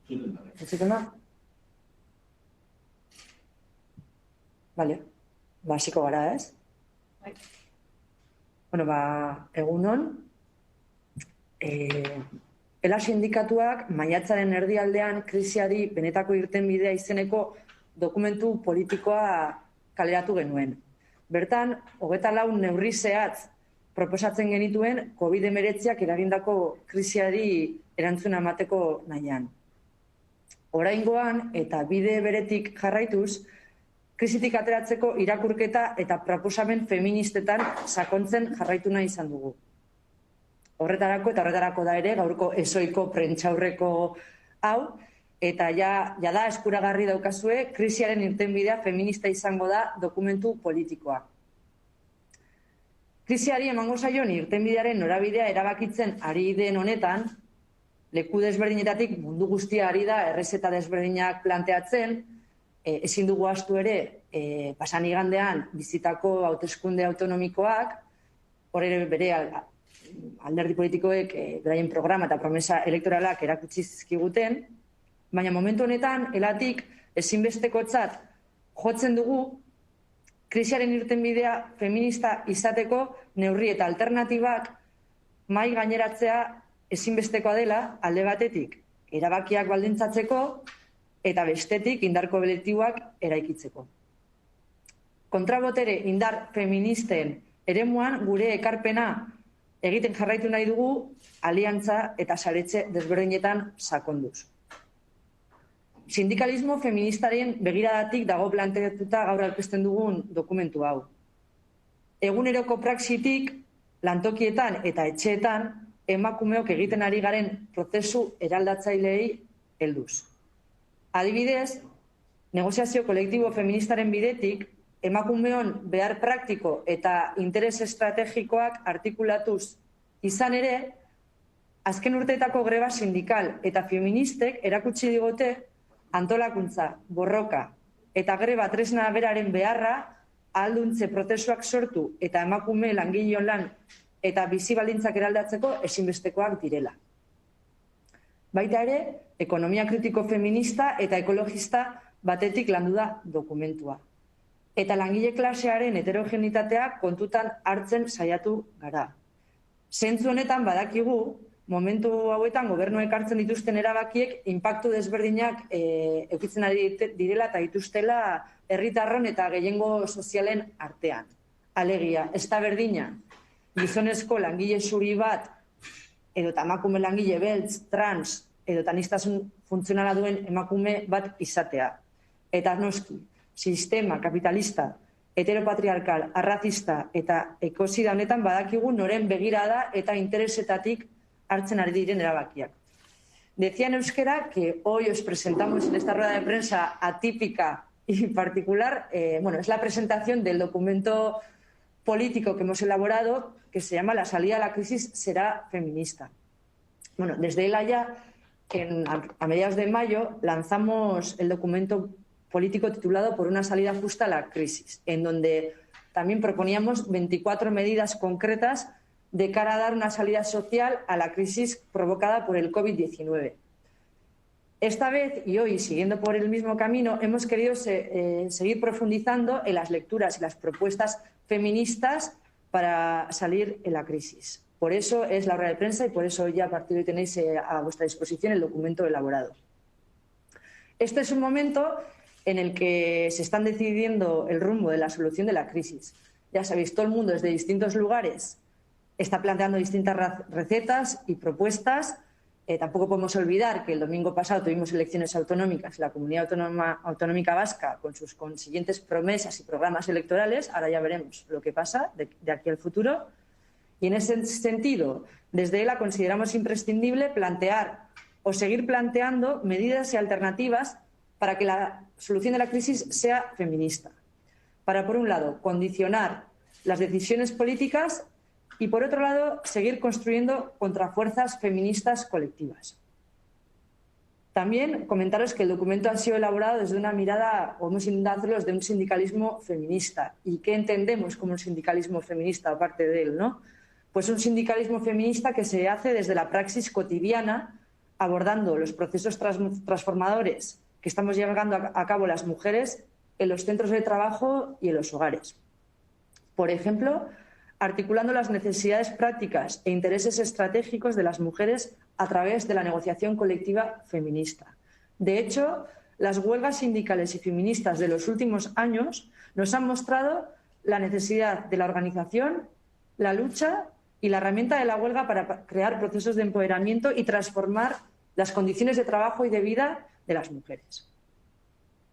Entzuten da? Bale, hasiko gara, ez? Bueno, egunon. Ela sindikatuak maiatzaren erdialdean krisiari benetako irtenbidea izeneko dokumentu politikoa kaleratu genuen. Bertan, 24 neurri zehatz proposatzen genituen COVID-19 eragindako krisiari erantzuna emateko nahian. Oraingoan eta bide beretik jarraituz, krisitik ateratzeko irakurketa eta proposamen feministetan sakontzen jarraitu nahi izan dugu. Horretarako da ere gaurko ezoiko prentsaurreko hau, eta ja da eskuragarri daukazue krisiaren irtenbidea feminista izango da dokumentu politikoa. Krisiari emango zaion irtenbidearen norabidea erabakitzen ari den honetan, leku desberdinetatik mundu guztia ari da errezeta desberdinak planteatzen, ezin dugu ahaztu ere pasan igandean bizitako hauteskunde autonomikoak, hor ere bere alderdi politikoek beraien programa eta promesa elektoralak erakutsi zizkiguten, baina momentu honetan elatik ezinbestekotzat jotzen dugu krisiaren irtenbidea feminista izateko neurri eta alternatibak mahai gaineratzea ezinbestekoa dela alde batetik erabakiak baldintzatzeko eta bestetik indar kolektiboak eraikitzeko. Kontrabotere indar feministen eremuan gure ekarpena egiten jarraitu nahi dugu aliantza eta saretxe desberdinetan sakonduz. Sindikalismo feministaren begiradatik dago planteatuta gaur aurkezten dugun dokumentu hau. Eguneroko praxitik, lantokietan eta etxeetan emakumeok egiten ari garen prozesu eraldatzaileei helduz. Adibidez, negoziazio kolektibo feministaren bidetik, emakumeon behar praktiko eta interes estrategikoak artikulatuz izan ere, azken urteetako greba sindikal eta feministek erakutsi digote antolakuntza, borroka eta greba tresna beraren beharra ahalduntze prozesuak sortu eta emakume langileon lan eta bizi baldintzak eraldatzeko ezinbestekoak direla. Baita ere, ekonomia kritiko feminista eta ekologista batetik landu da dokumentua. Eta langile klasearen heterogenitatea kontutan hartzen saiatu gara. Zentzu honetan badakigu, momentu hauetan gobernuek hartzen dituzten erabakiek inpaktu desberdinak edukitzen ari direla eta dituztela herritarron eta gehiengo sozialen artean. Alegia, ez da berdina, gizonezko langile zuri bat, edo emakume langile beltz, trans, edo aniztasun funtzionala duen emakume bat izatea. Eta noski, sistema kapitalista, heteropatriarkal, arrazista eta ekosida honetan badakigu noren begirada eta interesetatik hartzen ari diren erabakiak. Decía en euskera que hoy os presentamos en esta rueda de prensa atípica y particular, es la presentación del documento político que hemos elaborado que se llama La salida a la crisis será feminista. Bueno, desde el Haya, a mediados de mayo, lanzamos el documento político titulado Por una salida justa a la crisis, en donde también proponíamos 24 medidas concretas de cara a dar una salida social a la crisis provocada por el COVID-19. Esta vez, y hoy siguiendo por el mismo camino, hemos querido seguir profundizando en las lecturas y las propuestas feministas para salir en la crisis. Por eso es la rueda de prensa y por eso ya a partir de hoy tenéis a vuestra disposición el documento elaborado. Este es un momento en el que se están decidiendo el rumbo de la solución de la crisis. Ya sabéis, todo el mundo desde distintos lugares está planteando distintas recetas y propuestas. Tampoco podemos olvidar que el domingo pasado tuvimos elecciones autonómicas en la Comunidad Autonómica Vasca con sus consiguientes promesas y programas electorales. Ahora ya veremos lo que pasa de aquí al futuro. Y en ese sentido, desde ELA consideramos imprescindible plantear o seguir planteando medidas y alternativas para que la solución de la crisis sea feminista. Para, por un lado, condicionar las decisiones políticas y, por otro lado, seguir construyendo contrafuerzas feministas colectivas. También comentaros que el documento ha sido elaborado desde una mirada, o hemos intentado hacerlo desde un sindicalismo feminista. ¿Y qué entendemos como un sindicalismo feminista, aparte de él, no? Pues un sindicalismo feminista que se hace desde la praxis cotidiana abordando los procesos transformadores que estamos llevando a cabo las mujeres en los centros de trabajo y en los hogares. Por ejemplo, articulando las necesidades prácticas e intereses estratégicos de las mujeres a través de la negociación colectiva feminista. De hecho, las huelgas sindicales y feministas de los últimos años nos han mostrado la necesidad de la organización, la lucha y la herramienta de la huelga para crear procesos de empoderamiento y transformar las condiciones de trabajo y de vida de las mujeres.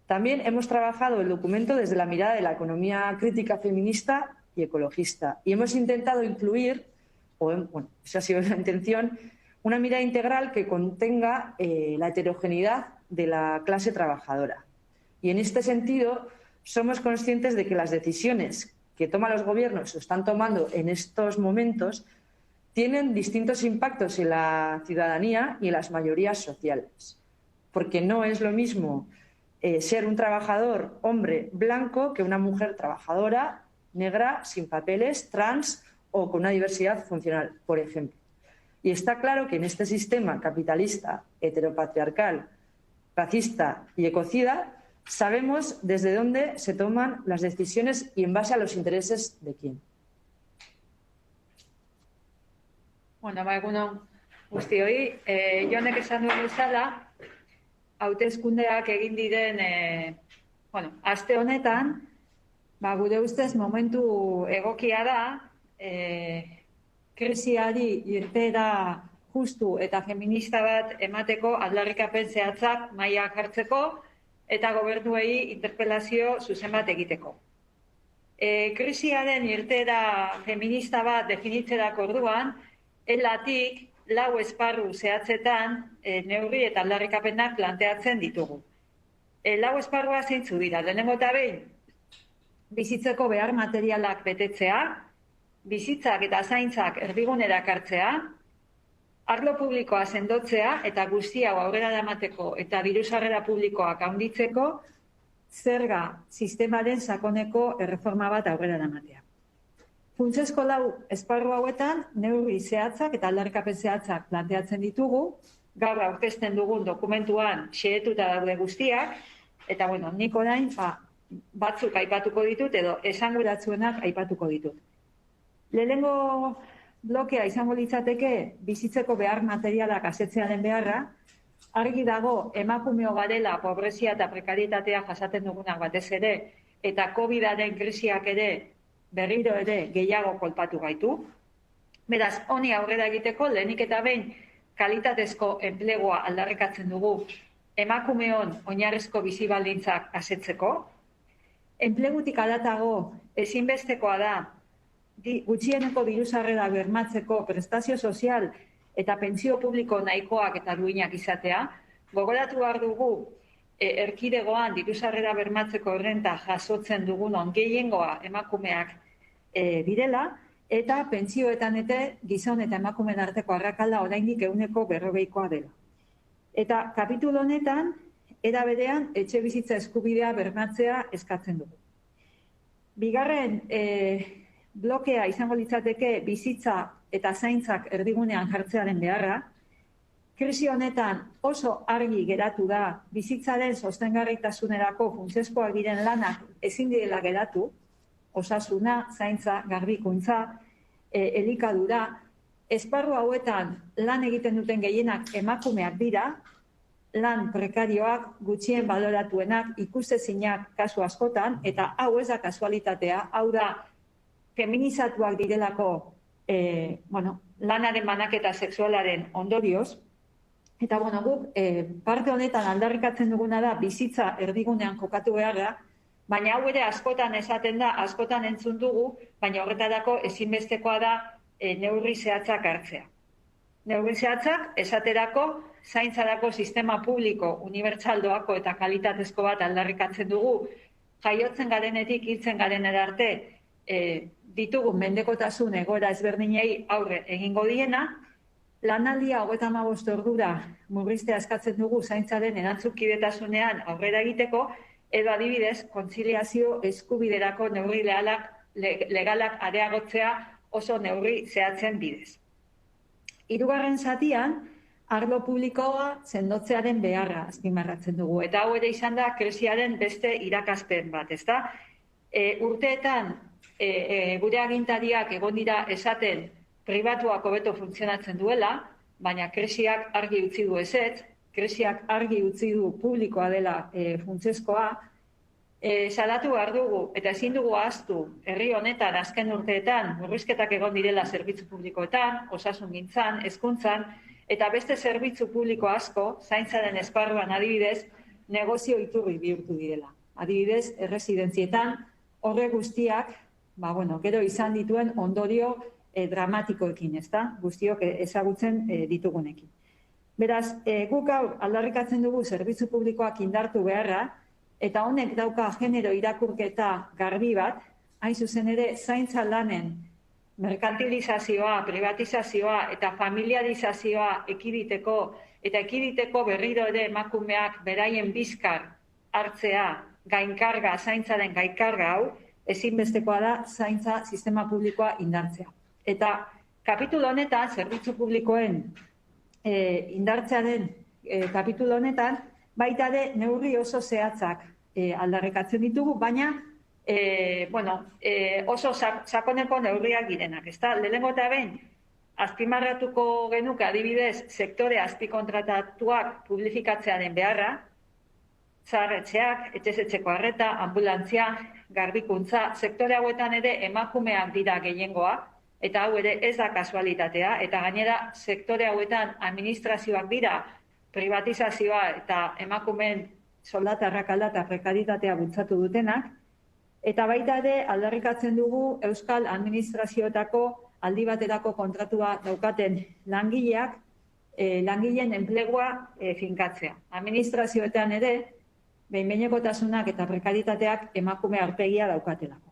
También hemos trabajado el documento desde la mirada de la economía crítica feminista y ecologista y hemos intentado incluir, esa ha sido la intención, una mirada integral que contenga la heterogeneidad de la clase trabajadora. Y en este sentido, somos conscientes de que las decisiones que toman los gobiernos o están tomando en estos momentos tienen distintos impactos en la ciudadanía y en las mayorías sociales. Porque no es lo mismo ser un trabajador hombre blanco que una mujer trabajadora negra, sin papeles, trans o con una diversidad funcional, por ejemplo. Y está claro que en este sistema capitalista, heteropatriarcal, racista y ecocida, sabemos desde dónde se toman las decisiones y en base a los intereses de quién. Bueno, egunon guztioi, Jonek esan duen bezala, hauteskundeak egin diren, aste honetan, gure ustez momentu egokia da, krisiari irteera justu eta feminista bat emateko aldarrikapen zehatzak mahaian jartzeko eta gobernuei interpelazio zuzen bat egiteko. Krisiaren irteera feminista bat definitzerako orduan, elatik lau esparru zehatzetan neurri eta aldarrikapenak planteatzen ditugu. Lau esparrua zeintzu dira, lehenengo eta behin, bizitzeko behar materialak betetzea, bizitzak eta zaintzak erdigunera kartzea, arlo publikoa sendotzea eta guzti hau aurrera eramateko eta diru-sarrera publikoak handitzeko zerga sistemaren sakoneko erreforma bat aurrera eramatea. Funtsezko lau esparru hauetan neurri zehatzak eta aldarrikapen zehatzak planteatzen ditugu, gaur aurkezten dugun dokumentuan xehetuta daude guztiak, eta nik orain batzuk aipatuko ditut edo esanguratsuenak aipatuko ditut. Lehenengo blokea izango litzateke bizitzeko behar materialak asetzearen beharra, argi dago emakumeo garela pobrezia eta prekarietatea jasaten dugunak batez ere, eta COVID-aren krisiak ere berriro ere gehiago kolpatu gaitu. Beraz, honi aurrera egiteko, lehenik eta behin kalitatezko enplegua aldarrikatzen dugu emakumeon oinarrizko bizi baldintzak asetzeko. Enplegutik haratago ezinbestekoa da gutxieneko diru-sarrera bermatzeko prestazio sozial eta pentsio publiko nahikoak eta duinak izatea. Gogoratu behar dugu erkidegoan diru-sarrera bermatzeko errenta jasotzen dugunon gehiengoa emakumeak direla, eta pentsioetan eta gizon eta emakumeen arteko arrakalda oraindik 40%koa dela. Eta kapitulu honetan, era berean, etxe bizitza eskubidea bermatzea eskatzen dugu. Bigarren blokea izango litzateke bizitza eta zaintzak erdigunean jartzearen beharra. Krisi honetan oso argi geratu da bizitzaren sostengarritasunerako funtsezkoak diren lanak ezin direla geratu, osasuna, zaintza, garbikuntza, elikadura. Esparru hauetan lan egiten duten gehienak emakumeak dira, lan prekarioak, gutxien baloratuenak, ikusezinak kasu askotan, eta hau ez da kasualitatea, hau da feminizatuak direlako lanaren banaketa sexualaren ondorioz. Eta guk parte honetan aldarrikatzen duguna da bizitza erdigunean kokatu beharra, baina hau ere askotan esaten da, askotan entzun dugu, baina horretarako ezinbestekoa da neurri zehatzak hartzea. Neurri zehatzak esaterako zaintzarako sistema publiko unibertsaldoako eta kalitatezko bat aldarrikatzen dugu, jaiotzen garenetik hiltzen garenera arte ditugun mendekotasun egoera ezberdinei aurre egingo diena, lanaldia 35 ordura murriztea eskatzen dugu zaintzaren erantzukidetasunean aurrera egiteko, edo adibidez, kontziliazio eskubiderako neurri legalak areagotzea oso neurri zehatzen bidez. Hirugarren zatian, arlo publikoa sendotzearen beharra azpimarratzen dugu. Eta hau ere izan da krisiaren beste irakaspen bat, ezta? Urteetan gure agintariak egon dira esaten pribatuak hobeto funtzionatzen duela, baina krisiak argi utzi du ezetz, krisiak argi utzi du publikoa dela funtsezkoa. Salatu behar dugu, eta ezin dugu ahaztu, herri honetan azken urteetan murrizketak egon direla zerbitzu publikoetan, osasungintzan, hezkuntzan, eta beste zerbitzu publiko asko, zaintzaren esparruan adibidez, negozio iturri bihurtu direla. Adibidez, erresidentzietan, horre guztiak, gero izan dituen ondorio dramatikoekin, ezta? Guztiok ezagutzen ditugunekin. Beraz, guk gaur aldarrikatzen dugu zerbitzu publikoak indartu beharra, eta honek dauka genero irakurketa garbi bat, hain zuzen ere zaintza lanen merkantilizazioa, privatizazioa eta familiarizazioa ekiditeko berriro ere emakumeak beraien bizkar hartzea, gainkarga, zaintzaren gainkarga hau, ezinbestekoa da zaintza sistema publikoa indartzea. Eta kapitulu honetan, zerbitzu publikoen indartzearen kapitulu honetan, baita ere neurri oso zehatzak aldarrikatzen ditugu, baina oso sakoneko neurriak direnak. Lehenengo eta behin, azpimarratuko genuke adibidez sektore azpikontratatuak publifikatzearen beharra, zaharretxeak, etxez-etxeko arreta, ambulantzia, garbikuntza, sektore hauetan ere emakumeak dira gehiengoa, eta hau ere ez da kasualitatea, eta gainera sektore hauetan administrazioak dira privatizazioa eta emakumeen soldata arrakalda eta prekaritatea bultzatu dutenak, eta baita ere aldarrikatzen dugu euskal administrazioetako aldi baterako kontratua daukaten langileak, langileen enplegua finkatzea. Administrazioetan ere, behin-behinekotasunak eta prekaritateak emakume aurpegia daukatelako.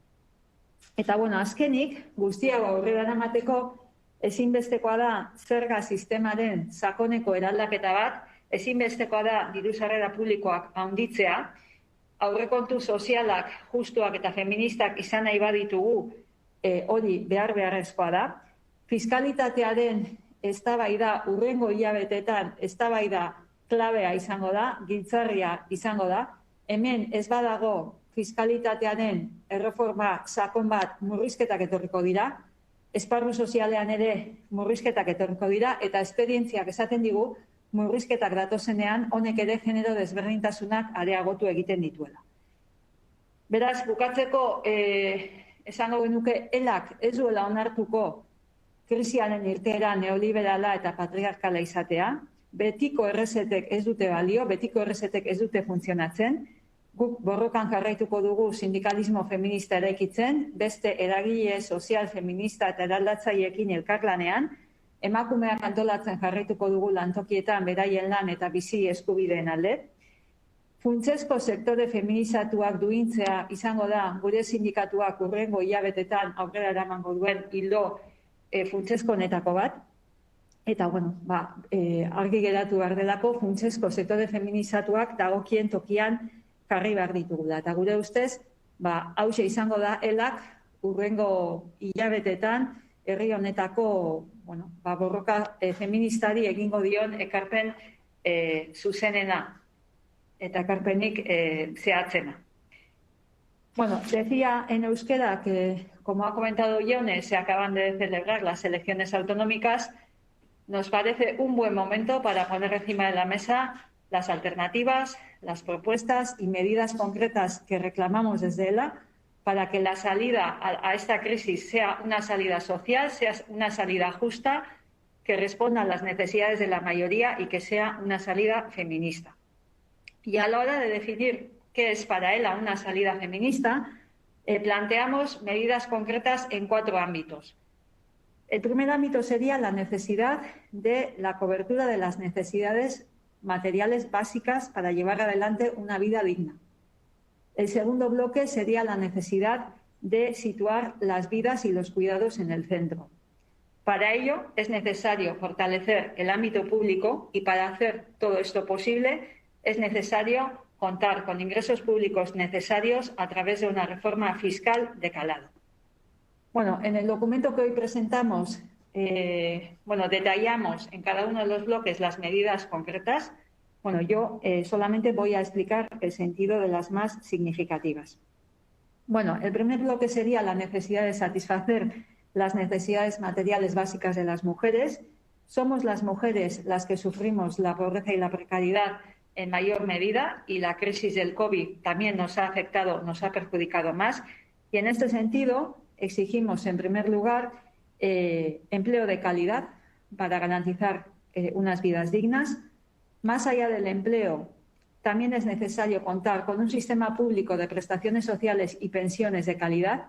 Eta azkenik, guztia aurrera eramateko ezinbestekoa da zerga sistemaren sakoneko eraldaketa bat, ezinbestekoa da diru-sarrera publikoak handitzea, aurrekontu sozialak, justuak eta feministak izan nahi baditugu, hori beharrezkoa da. Fiskalitatearen eztabaida hurrengo hilabetetan eztabaida klabea izango da, giltzarria izango da. Hemen ez badago fiskalitatearen erreforma sakon bat murrizketak etorriko dira, esparru sozialean ere murrizketak etorriko dira, eta esperientziak esaten digu murrizketak datozenean honek ere genero desberdintasunak areagotu egiten dituela. Beraz, bukatzeko esango genuke elak ez duela onartuko krisiaren irteera neoliberala eta patriarkala izatea, betiko errezetek ez dute balio, betiko errezetek ez dute funtzionatzen, guk borrokan jarraituko dugu sindikalismo feminista eraikitzen, beste eragile sozial feminista eta eraldatzaileekin elkarlanean, emakumeak antolatzen jarraituko dugu lantokietan beraien lan eta bizi eskubideen alde. Funtsezko sektore feminizatuak duintzea izango da gure sindikatuak hurrengo hilabetetan aurrera eramango duen ildo funtsezko honetako bat. Eta, argi geratu behar delako funtsezko sektore feminizatuak dagokien tokian jarri behar ditugula. Eta gure ustez, hauxe izango da elak hurrengo hilabetetan herri honetako borroka feministari egingo dion ekarpen zuzenena eta ekarpenik zehatzena. Decía en euskera que, como ha comentado Ione, se acaban de celebrar las elecciones autonómicas. Nos parece un buen momento para poner encima de la mesa las alternativas, las propuestas y medidas concretas que reclamamos desde ELA para que la salida a esta crisis sea una salida social, sea una salida justa, que responda a las necesidades de la mayoría y que sea una salida feminista. Y a la hora de definir qué es para ELA una salida feminista, planteamos medidas concretas en 4 ámbitos. El primer ámbito sería la necesidad de la cobertura de las necesidades materiales básicas para llevar adelante una vida digna. El segundo bloque sería la necesidad de situar las vidas y los cuidados en el centro. Para ello es necesario fortalecer el ámbito público y para hacer todo esto posible es necesario contar con ingresos públicos necesarios a través de una reforma fiscal de calado. En el documento que hoy presentamos detallamos en cada uno de los bloques las medidas concretas. Bueno, yo solamente voy a explicar el sentido de las más significativas. Bueno, el primer bloque sería la necesidad de satisfacer las necesidades materiales básicas de las mujeres. Somos las mujeres las que sufrimos la pobreza y la precariedad en mayor medida, y la crisis del COVID también nos ha afectado, nos ha perjudicado más. Y en este sentido exigimos, en primer lugar, empleo de calidad para garantizar unas vidas dignas. Más allá del empleo, también es necesario contar con un sistema público de prestaciones sociales y pensiones de calidad.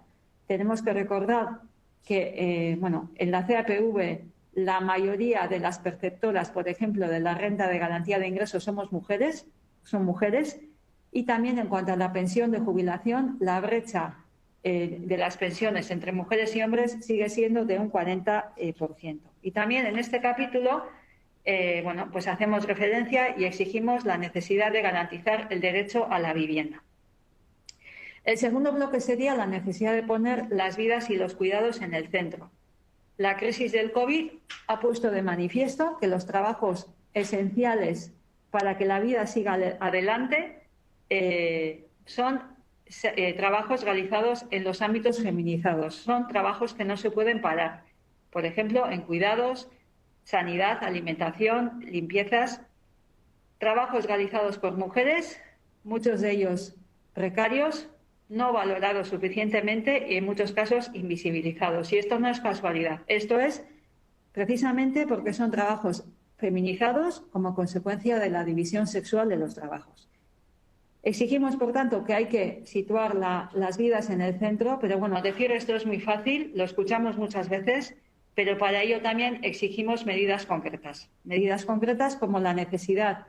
Tenemos que recordar que en la CAPV la mayoría de las perceptoras, por ejemplo, de la renta de garantía de ingresos son mujeres, y también en cuanto a la pensión de jubilación, la brecha de las pensiones entre mujeres y hombres sigue siendo de un 40%. Y también en este capítulo hacemos referencia y exigimos la necesidad de garantizar el derecho a la vivienda. El segundo bloque sería la necesidad de poner las vidas y los cuidados en el centro. La crisis del COVID ha puesto de manifiesto que los trabajos esenciales para que la vida siga adelante son trabajos realizados en los ámbitos feminizados. Son trabajos que no se pueden parar. Por ejemplo, en cuidados, sanidad, alimentación, limpiezas. Trabajos realizados por mujeres, muchos de ellos precarios, no valorados suficientemente y en muchos casos invisibilizados. Y esto no es casualidad. Esto es precisamente porque son trabajos feminizados como consecuencia de la división sexual de los trabajos. Exigimos, por tanto, que hay que situar las vidas en el centro, pero bueno, decir esto es muy fácil, lo escuchamos muchas veces, pero para ello también exigimos medidas concretas. Medidas concretas como la necesidad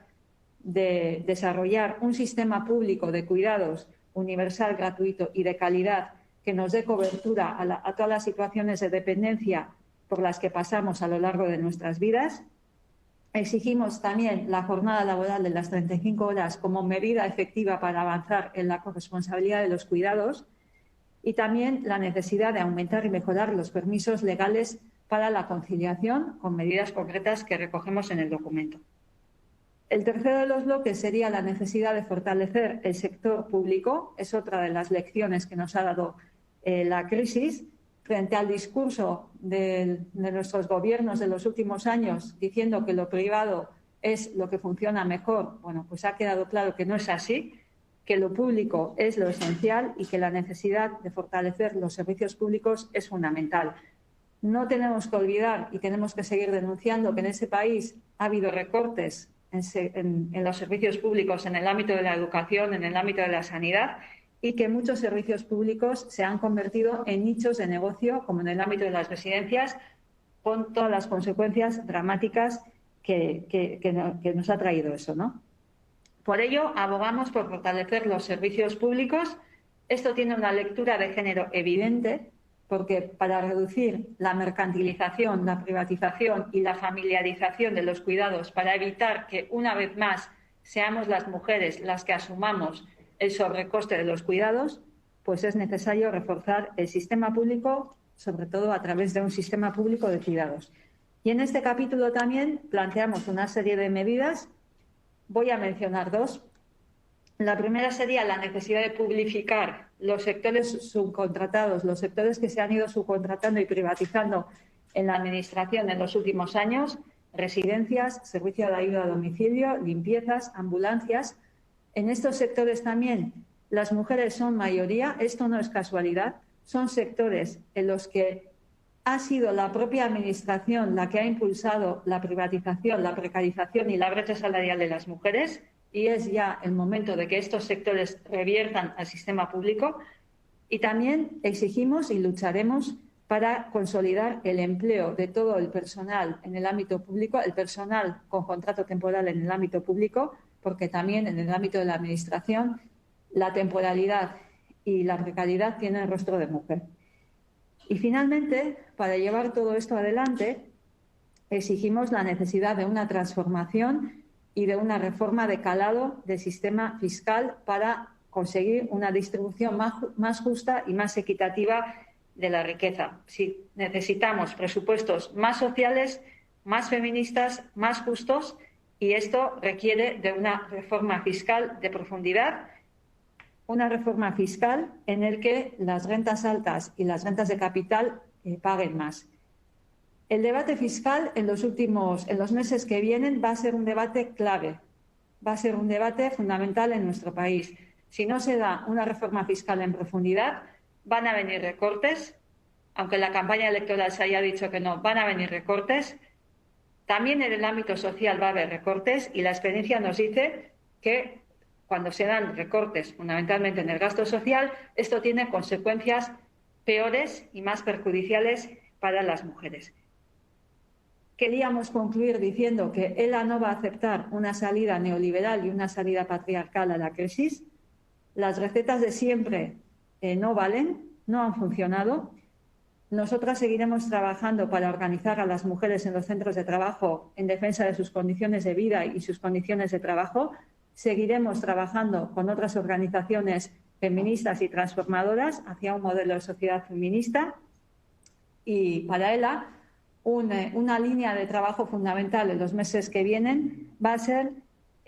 de desarrollar un sistema público de cuidados universal, gratuito y de calidad que nos dé cobertura a todas las situaciones de dependencia por las que pasamos a lo largo de nuestras vidas. Exigimos también la jornada laboral de las 35 horas como medida efectiva para avanzar en la corresponsabilidad de los cuidados, y también la necesidad de aumentar y mejorar los permisos legales para la conciliación con medidas concretas que recogemos en el documento. El tercero de los bloques sería la necesidad de fortalecer el sector público. Es otra de las lecciones que nos ha dado la crisis. Frente al discurso de nuestros gobiernos de los últimos años diciendo que lo privado es lo que funciona mejor, bueno, pues ha quedado claro que no es así, que lo público es lo esencial y que la necesidad de fortalecer los servicios públicos es fundamental. No tenemos que olvidar y tenemos que seguir denunciando que en ese país ha habido recortes en los servicios públicos, en el ámbito de la educación, en el ámbito de la sanidad, y que muchos servicios públicos se han convertido en nichos de negocio, como en el ámbito de las residencias, con todas las consecuencias dramáticas que nos ha traído eso, ¿no? Por ello, abogamos por fortalecer los servicios públicos. Esto tiene una lectura de género evidente, porque para reducir la mercantilización, la privatización y la familiarización de los cuidados, para evitar que una vez más seamos las mujeres las que asumamos el sobrecoste de los cuidados, pues es necesario reforzar el sistema público, sobre todo a través de un sistema público de cuidados. Y en este capítulo también planteamos una serie de medidas. Voy a mencionar dos. La primera sería la necesidad de publificar los sectores subcontratados, los sectores que se han ido subcontratando y privatizando en la Administración en los últimos años: residencias, servicio de ayuda a domicilio, limpiezas, ambulancias. En estos sectores también las mujeres son mayoría, esto no es casualidad, son sectores en los que ha sido la propia Administración la que ha impulsado la privatización, la precarización y la brecha salarial de las mujeres, y es ya el momento de que estos sectores reviertan al sistema público. Y también exigimos y lucharemos para consolidar el empleo de todo el personal en el ámbito público, el personal con contrato temporal en el ámbito público, porque también en el ámbito de la Administración la temporalidad y la precariedad tienen rostro de mujer. Y finalmente, para llevar todo esto adelante, exigimos la necesidad de una transformación y de una reforma de calado del sistema fiscal para conseguir una distribución más justa y más equitativa de la riqueza. Sí, necesitamos presupuestos más sociales, más feministas, más justos, y esto requiere de una reforma fiscal de profundidad, una reforma fiscal en el que las rentas altas y las rentas de capital paguen más. El debate fiscal en los meses que vienen va a ser un debate clave, va a ser un debate fundamental en nuestro país. Si no se da una reforma fiscal en profundidad, van a venir recortes, aunque en la campaña electoral se haya dicho que no, van a venir recortes. También en el ámbito social va a haber recortes, y la experiencia nos dice que cuando se dan recortes fundamentalmente en el gasto social, esto tiene consecuencias peores y más perjudiciales para las mujeres. Queríamos concluir diciendo que ELA no va a aceptar una salida neoliberal y una salida patriarcal a la crisis. Las recetas de siempre no valen, no han funcionado. Nosotras seguiremos trabajando para organizar a las mujeres en los centros de trabajo en defensa de sus condiciones de vida y sus condiciones de trabajo. Seguiremos trabajando con otras organizaciones feministas y transformadoras hacia un modelo de sociedad feminista. Y para ELA, una línea de trabajo fundamental en los meses que vienen va a ser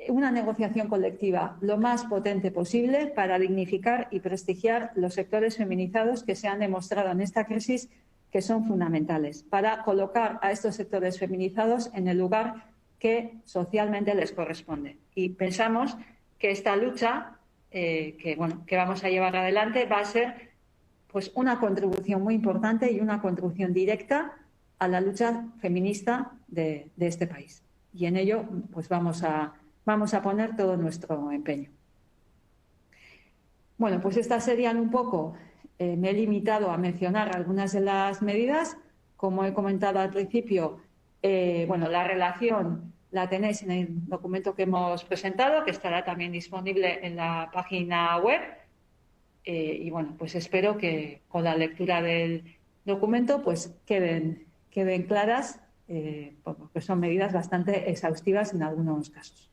una negociación colectiva lo más potente posible para dignificar y prestigiar los sectores feminizados que se han demostrado en esta crisis que son fundamentales, para colocar a estos sectores feminizados en el lugar que socialmente les corresponde. Y pensamos que esta lucha que vamos a llevar adelante va a ser pues una contribución muy importante y una contribución directa a la lucha feminista de este país. Y en ello pues vamos a poner todo nuestro empeño. Bueno, pues estas serían un poco, me he limitado a mencionar algunas de las medidas. Como he comentado al principio, la relación la tenéis en el documento que hemos presentado, que estará también disponible en la página web. Y bueno, pues espero que con la lectura del documento pues queden claras, porque son medidas bastante exhaustivas en algunos casos.